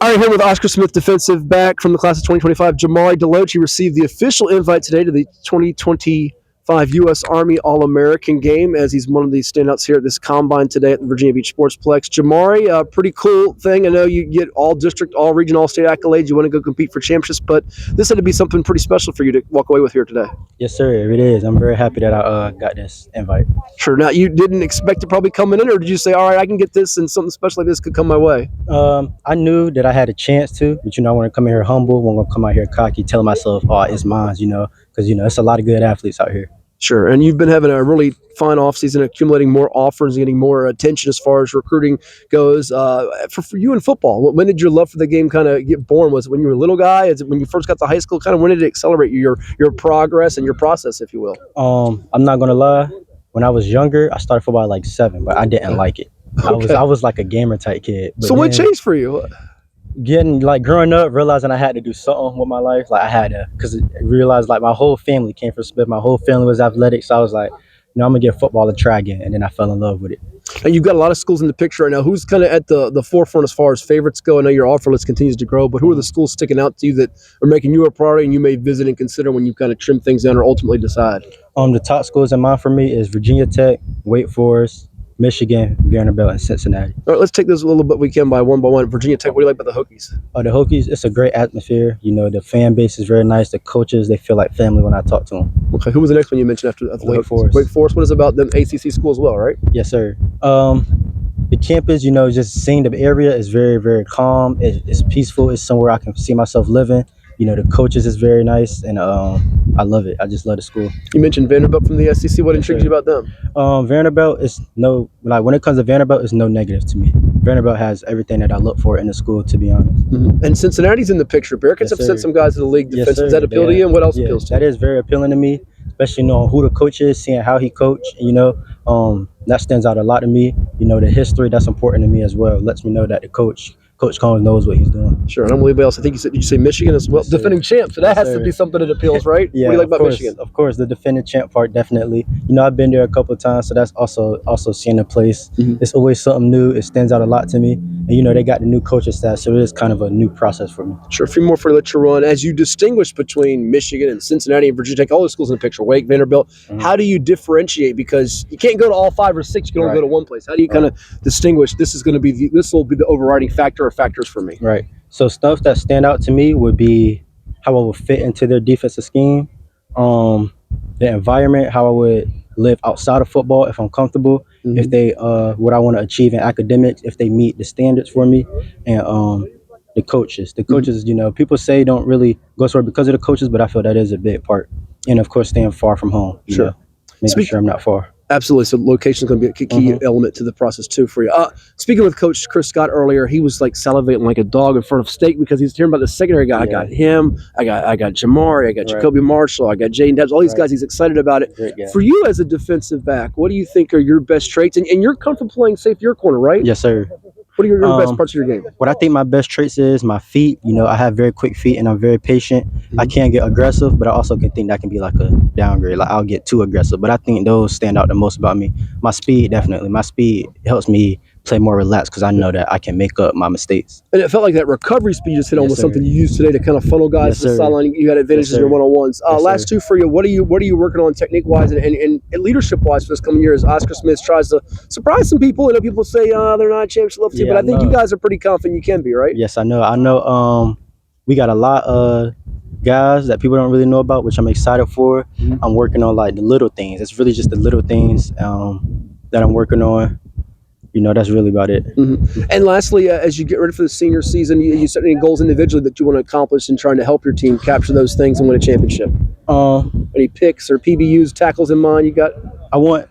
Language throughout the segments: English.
All right, here with Oscar Smith, defensive back from the class of 2025, Jahmari DeLoatch. He received the official invite today to the 2025 U.S. Army All-American game, as he's one of the standouts here at this combine today at the Virginia Beach Sportsplex. Jahmari, a pretty cool thing. I know you get all district, all region, all state accolades. You want to go compete for championships, but this had to be something pretty special for you to walk away with here today. Yes, sir. It is. I'm very happy that I got this invite. Sure. Now, you didn't expect it probably coming in, or did you say, all right, I can get this and something special like this could come my way? I knew that I had a chance to, but I want to come in here humble. I want to come out here cocky, tell myself, "Oh, it's mine," because it's a lot of good athletes out here. Sure, and you've been having a really fine offseason, accumulating more offers, getting more attention as far as recruiting goes. For you in football, when did your love for the game kind of get born? Was it when you were a little guy? Is it when you first got to high school? Kind of when did it accelerate your progress and your process, if you will? I'm not gonna lie. When I was younger, I started football at like 7, but I didn't like it. Okay. I was like a gamer type kid. But so what changed for you? Growing up, realizing I had to do something with my life, like I had to, because I realized like my whole family came from Smith. My whole family was athletic, so I was like, I'm gonna get football and try again, and then I fell in love with it. And you've got a lot of schools in the picture right now. Who's kind of at the forefront as far as favorites go? I know your offer list continues to grow, but who are the schools sticking out to you that are making you a priority and you may visit and consider when you kind of trim things down or ultimately decide? The top schools in mind for me is Virginia Tech, Wake Forest, Michigan, Vanderbilt, and Cincinnati. All right, let's take this a little bit we can by one. Virginia Tech, what do you like about the Hokies? The Hokies, it's a great atmosphere. The fan base is very nice. The coaches, they feel like family when I talk to them. Okay, who was the next one you mentioned after the Wake Forest? Wake Forest, what is it about them ACC school as well, right? Yes, sir. The campus, just seeing the area is very, very calm. It's peaceful. It's somewhere I can see myself living. The coaches is very nice, and I love it. I just love the school. You mentioned Vanderbilt from the SEC. What intrigues you about them? Vanderbilt is when it comes to Vanderbilt, it's no negative to me. Vanderbilt has everything that I look for in the school, to be honest. Mm-hmm. And Cincinnati's in the picture. Bearcats have sent some guys to the league defense. Does that appeal to you? And what else appeals to you? That is very appealing to me, especially knowing who the coach is, seeing how he coached. That stands out a lot to me. The history, that's important to me as well. It lets me know that the Coach Combs knows what he's doing. Sure. I don't believe else. I think did you say Michigan as well? Yes, defending champ. So that has to be something that appeals, right? Yeah. What do you like about Michigan? Of course, the defending champ part, definitely. I've been there a couple of times, so that's also seeing the place. Mm-hmm. It's always something new. It stands out a lot to me. And they got the new coaching staff, so it is kind of a new process for me. Sure. A few more for you to let you run. As you distinguish between Michigan and Cincinnati and Virginia Tech, all the schools in the picture, Wake, Vanderbilt, how do you differentiate? Because you can't go to all 5 or 6. You can only go to one place. How do you kind of distinguish? This will be the overriding factor or factors for me. Right. So stuff that stand out to me would be how I would fit into their defensive scheme, the environment, how I would live outside of football if I'm comfortable, if they what I want to achieve in academics, if they meet the standards for me, and the coaches. The coaches, people say don't really go somewhere because of the coaches, but I feel that is a big part. And of course, staying far from home. Making sure I'm not far. Absolutely. So location is going to be a key element to the process too for you. Speaking with Coach Chris Scott earlier, he was like salivating like a dog in front of steak because he's hearing about the secondary guy. Yeah. I got him. I got Jahmari. I got Jacoby Marshall. I got Jaden Debs. All these guys. He's excited about it. For you as a defensive back, what do you think are your best traits? And you're comfortable playing safety or corner, right? Yes, sir. What are your best parts of your game? What I think my best traits is my feet. I have very quick feet and I'm very patient. I can get aggressive, but I also can think that can be like a downgrade. Like I'll get too aggressive, but I think those stand out the most about me. My speed, definitely. My speed helps me play more relaxed because I know that I can make up my mistakes. And it felt like that recovery speed you just hit on was something you used today to kind of funnel guys to the sideline. You had advantages in your one-on-ones. Last two for you. What are you working on technique-wise and leadership-wise for this coming year as Oscar Smith tries to surprise some people? People say they're not a championship level team, but I think you guys are pretty confident you can be, right? Yes, I know. We got a lot of guys that people don't really know about, which I'm excited for. I'm working on like the little things. It's really just the little things that I'm working on. That's really about it. And lastly, as you get ready for the senior season, you set any goals individually that you want to accomplish in trying to help your team capture those things and win a championship? Any picks or PBUs, tackles in mind you got? I want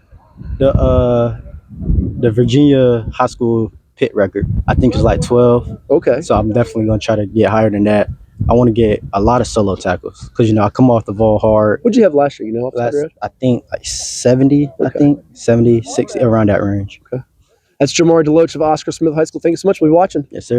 the Virginia high school pit record. I think it's like 12. Okay. So I'm definitely going to try to get higher than that. I want to get a lot of solo tackles because, I come off the ball hard. What'd you have last year? I think like 70, I think 70, 60, around that range. Okay. That's Jahmari DeLoatch of Oscar Smith High School. Thank you so much for watching. Yes, sir.